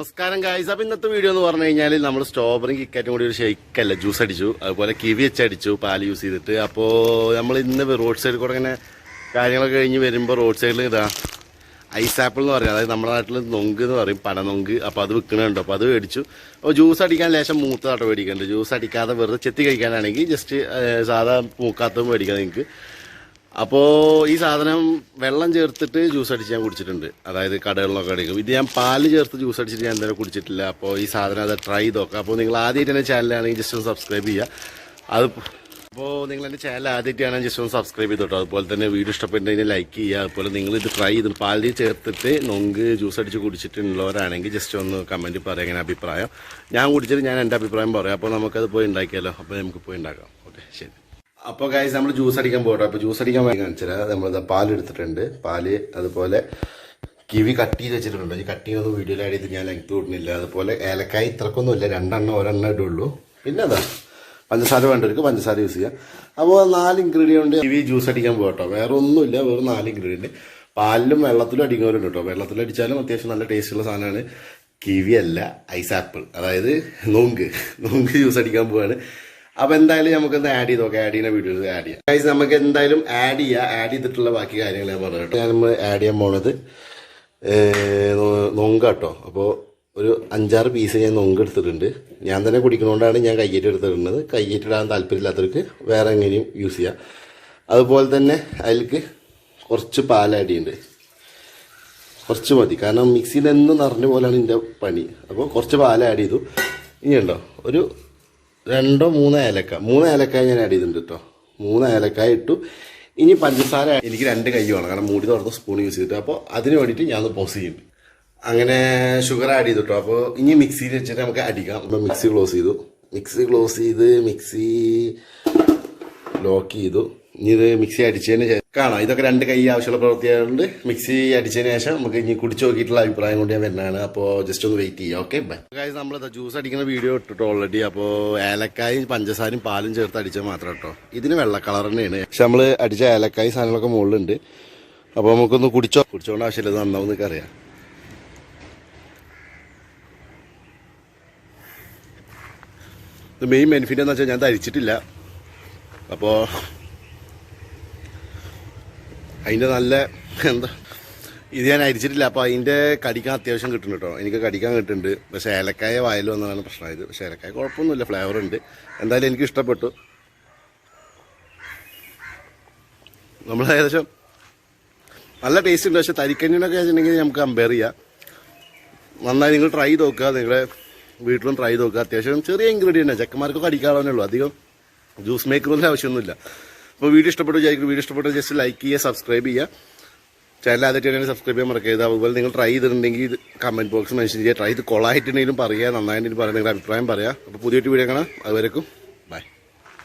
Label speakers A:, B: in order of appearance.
A: നമസ്കാരം ഗായ്സ്. അപ്പോൾ ഇന്നത്തെ വീഡിയോ എന്ന് പറഞ്ഞു കഴിഞ്ഞാൽ നമ്മൾ സ്ട്രോബെറി കിക്കാറ്റും കൂടി ഒരു ഷെയ്ക്കല്ല ജ്യൂസ് അടിച്ചു, അതുപോലെ കിവി വെച്ചടിച്ചു പാല് യൂസ് ചെയ്തിട്ട്. അപ്പോൾ നമ്മൾ ഇന്ന് റോഡ് സൈഡിൽ കൂടെ ഇങ്ങനെ കാര്യങ്ങളൊക്കെ കഴിഞ്ഞ് വരുമ്പോൾ റോഡ് സൈഡിൽ ഇതാ ഐസ് ആപ്പിൾ എന്ന് പറയും, അതായത് നമ്മുടെ നാട്ടിൽ നൊങ്ക് എന്ന് പറയും, പനനൊങ്ക്. അപ്പോൾ അത് വിൽക്കണുണ്ടോ, അപ്പോൾ അത് മേടിച്ചു. അപ്പോൾ ജ്യൂസ് അടിക്കാൻ ലേശം മൂത്തതാട്ടോ മേടിക്കുന്നുണ്ട്. ജ്യൂസ് അടിക്കാതെ വെറുതെ ചെത്തി കഴിക്കാനാണെങ്കിൽ ജസ്റ്റ് സാധാ മൂക്കാത്തതും മേടിക്കാം നിങ്ങൾക്ക്. അപ്പോൾ ഈ സാധനം വെള്ളം ചേർത്തിട്ട് ജ്യൂസ് അടിച്ച് ഞാൻ കുടിച്ചിട്ടുണ്ട്, അതായത് കടകളിലൊക്കെ അടിക്കും. ഇത് ഞാൻ പാല് ചേർത്ത് ജ്യൂസ് അടിച്ചിട്ട് ഞാൻ എന്തായാലും കുടിച്ചിട്ടില്ല. അപ്പോൾ ഈ സാധനം അത് ട്രൈ ചെയ്ത് നോക്കാം. അപ്പോൾ നിങ്ങൾ ആദ്യമായിട്ട് എൻ്റെ ചാനലാണെങ്കിൽ ജസ്റ്റ് ഒന്ന് സബ്സ്ക്രൈബ് ചെയ്യുക. അപ്പോൾ നിങ്ങൾ എൻ്റെ ചാനൽ ആദ്യമായിട്ടാണെങ്കിൽ ജസ്റ്റ് ഒന്ന് സബ്സ്ക്രൈബ് ചെയ്തോട്ടോ. അതുപോലെ തന്നെ വീഡിയോ ഇഷ്ടപ്പെട്ടതിന് ലൈക്ക് ചെയ്യുക. അതുപോലെ നിങ്ങൾ ഇത് ട്രൈ ചെയ്ത് പാലിൽ ചേർത്തിട്ട് നൊങ്ക് ജ്യൂസ് അടിച്ച് കുടിച്ചിട്ടുള്ളവരാണെങ്കിൽ ജസ്റ്റ് ഒന്ന് കമൻറ്റ് പറയാം എങ്ങനെ അഭിപ്രായം. ഞാൻ കുടിച്ചിട്ട് ഞാൻ എൻ്റെ അഭിപ്രായം പറയാം. അപ്പോൾ നമുക്കത് പോയി ഉണ്ടാക്കിയാലോ. അപ്പോൾ നമുക്ക് പോയി ഉണ്ടാക്കാം. ഓക്കെ, ശരി. അപ്പോൾ ഗൈസ് നമ്മൾ ജ്യൂസ് അടിക്കാൻ പോകട്ടോ. അപ്പോൾ ജ്യൂസ് അടിക്കാൻ വേണ്ടി കാണിച്ചാൽ നമ്മളിത് പാലെടുത്തിട്ടുണ്ട്. പാല് അതുപോലെ കിവി കട്ട് ചെയ്ത് വെച്ചിട്ടുണ്ട്. ഈ കട്ട് ചെയ്യുന്നത് വീഡിയോയിൽ ആഡ് ചെയ്ത് ഞാൻ ലെങ്ത് കൂട്ടുന്നില്ല. അതുപോലെ ഏലക്കായ ഇത്രക്കൊന്നുമില്ല, 2 ഒരെണ്ണം ഇടുള്ളൂ. പിന്നെ അതാ പഞ്ചസാര വേണ്ടവർക്ക് പഞ്ചസാര യൂസ് ചെയ്യാം. അപ്പോൾ 4 ഇൻഗ്രീഡിയൻറ്റ് കിവി ജ്യൂസ് അടിക്കാൻ പോകട്ടോ. വേറെ ഒന്നുമില്ല, വെറും 4 ഇൻഗ്രീഡിയൻറ്റ്. പാലിലും വെള്ളത്തിലും അടിക്കുന്നവരുണ്ട് കേട്ടോ. വെള്ളത്തിലും അടിച്ചാലും അത്യാവശ്യം നല്ല ടേസ്റ്റുള്ള സാധനമാണ്. കിവി അല്ല, ഐസ് ആപ്പിൾ, അതായത് നൊങ്ക് ജ്യൂസ് അടിക്കാൻ പോവാണ്. അപ്പോൾ എന്തായാലും നമുക്കൊന്ന് ആഡ് ചെയ്ത് നോക്കാം. ആഡ് ചെയ്യുന്ന വീഡിയോസ് ആഡ് ചെയ്യാം ഗൈസ്. നമുക്ക് എന്തായാലും ആഡ് ചെയ്തിട്ടുള്ള ബാക്കി കാര്യങ്ങൾ ഞാൻ പറഞ്ഞു കേട്ടോ. ഞാൻ ആഡ് ചെയ്യാൻ പോണത് നൊങ്ക കേട്ടോ. അപ്പോൾ ഒരു 5-6 പീസ് ഞാൻ നൊങ്ക് എടുത്തിട്ടുണ്ട്. ഞാൻ തന്നെ കുടിക്കുന്നതുകൊണ്ടാണ് ഞാൻ കയ്യേറ്റ് എടുത്തിട്ടുള്ളത്. കയ്യേറ്റിടാൻ താല്പര്യമില്ലാത്തവർക്ക് വേറെ എങ്ങനെയും യൂസ് ചെയ്യാം. അതുപോലെ തന്നെ അതിലേക്ക് കുറച്ച് പാൽ ആഡ് ചെയ്യുന്നുണ്ട്. കുറച്ച് മതി, കാരണം മിക്സിയിൽ എന്ന് നിറഞ്ഞ പോലെയാണ് ഇതിൻ്റെ പണി. അപ്പോൾ കുറച്ച് പാൽ ആഡ് ചെയ്തു. ഇനിയുണ്ടോ ഒരു 2-3 ഏലക്കായ ഞാൻ ആഡ് ചെയ്തിട്ടുണ്ട് കേട്ടോ. 3 ഏലക്കായ ഇട്ടു. ഇനി പഞ്ചസാര എനിക്ക് 2 കൈ വേണം, കാരണം മൂടി തുറന്ന് സ്പൂൺ യൂസ് ചെയ്തിട്ട്. അപ്പോൾ അതിന് വേണ്ടിയിട്ട് ഞാനൊന്ന് പോസ് ചെയ്യുന്നുണ്ട്. അങ്ങനെ ഷുഗർ ആഡ് ചെയ്തു കേട്ടോ. അപ്പോൾ ഇനി മിക്സിയിൽ വെച്ചിട്ട് നമുക്ക് അടിക്കാം. അപ്പോൾ മിക്സി ക്ലോസ് ചെയ്ത് മിക്സി ലോക്ക് ചെയ്തു. ഇനി ഇത് മിക്സി അടിച്ചതിന് ശേഷം കാണാം. ഇതൊക്കെ 2 കൈ ആവശ്യമുള്ള പ്രവൃത്തിയായതുകൊണ്ട് മിക്സി അടിച്ചതിന് ശേഷം നമുക്ക് ഇനി കുടിച്ച് നോക്കിയിട്ടുള്ള അഭിപ്രായം കൊണ്ട് ഞാൻ വരുന്നതാണ്. അപ്പോൾ ജസ്റ്റ് ഒന്ന് വെയിറ്റ് ചെയ്യാം. Okay bye guys. നമ്മൾ ജ്യൂസ് അടിക്കുന്ന വീഡിയോ ഇട്ടിട്ടോ ഓൾറെഡി. അപ്പോൾ ഏലക്കായും പഞ്ചസാരയും പാലും ചേർത്ത് അടിച്ചാൽ മാത്രം കേട്ടോ. ഇതിന് വെള്ള കളർ തന്നെയാണ്, പക്ഷെ നമ്മൾ അടിച്ച ഏലക്കായും സാധനങ്ങളൊക്കെ മുകളിലുണ്ട്. അപ്പോൾ നമുക്കൊന്ന് കുടിച്ചോണ്ട് ആവശ്യമില്ല, ഇത് നന്നാവും എന്നൊക്കെ അറിയാം. ഇത് മെയിൻ ബെനിഫിറ്റ് എന്ന് വെച്ചാൽ ഞാൻ ധരിച്ചിട്ടില്ല. അപ്പോൾ അതിൻ്റെ നല്ല എന്താ ഇത് ഞാൻ അരിച്ചിട്ടില്ല. അപ്പോൾ അതിൻ്റെ കടിക്കാൻ അത്യാവശ്യം കിട്ടുന്നുണ്ട് കേട്ടോ. എനിക്ക് കടിക്കാൻ കിട്ടുന്നുണ്ട്. പക്ഷേ ഏലക്കായ വായിൽ വന്നതാണ് പ്രശ്നമായത്. പക്ഷേ ഏലക്കായ കുഴപ്പമൊന്നുമില്ല, ഫ്ലേവർ ഉണ്ട്. എന്തായാലും എനിക്ക് ഇഷ്ടപ്പെട്ടു. നമ്മൾ ഏകദേശം നല്ല ടേസ്റ്റ് ഉണ്ട്. പക്ഷേ തരിക്കഞ്ഞിനൊക്കെ വെച്ചിട്ടുണ്ടെങ്കിൽ നമുക്ക് കമ്പയർ ചെയ്യാം. നന്നായി നിങ്ങൾ ട്രൈ ചെയ്ത് നോക്കുക. നിങ്ങളുടെ വീട്ടിലും ട്രൈ ചെയ്ത് നോക്കുക. അത്യാവശ്യം ചെറിയ ഇൻഗ്രീഡിയൻ്റ് ചെക്കന്മാർക്കൊക്കെ അടിക്കാവുന്നേ ഉള്ളൂ. അധികം ജ്യൂസ് മേക്കറൊന്നും ആവശ്യമൊന്നുമില്ല. അപ്പോൾ വീഡിയോ ഇഷ്ടപ്പെട്ടു വിചാരിക്കും. വീഡിയോ ഇഷ്ടപ്പെട്ടു ജസ്റ്റ് ലൈക്ക് ചെയ്യുക, സബ്സ്ക്രൈബ് ചെയ്യുക. ചാനൽ ആദ്യമായിട്ട് സബ്സ്ക്രൈബ് ചെയ്യാൻ മറക്കരുത്. അതുപോലെ നിങ്ങൾ ട്രൈ ചെയ്തിട്ടുണ്ടെങ്കിൽ കമൻറ്റ് ബോക്സ് മെൻഷൻ ചെയ്യുക. ട്രൈ ചെയ്ത് കൊളായിട്ടുണ്ടെങ്കിലും പറയുക, നന്നായിട്ടുണ്ടെങ്കിലും പറയുക, നിങ്ങളുടെ അഭിപ്രായം പറയുക. അപ്പോൾ പുതിയൊരു വീഡിയോ കാണാം. അതുവരെക്കും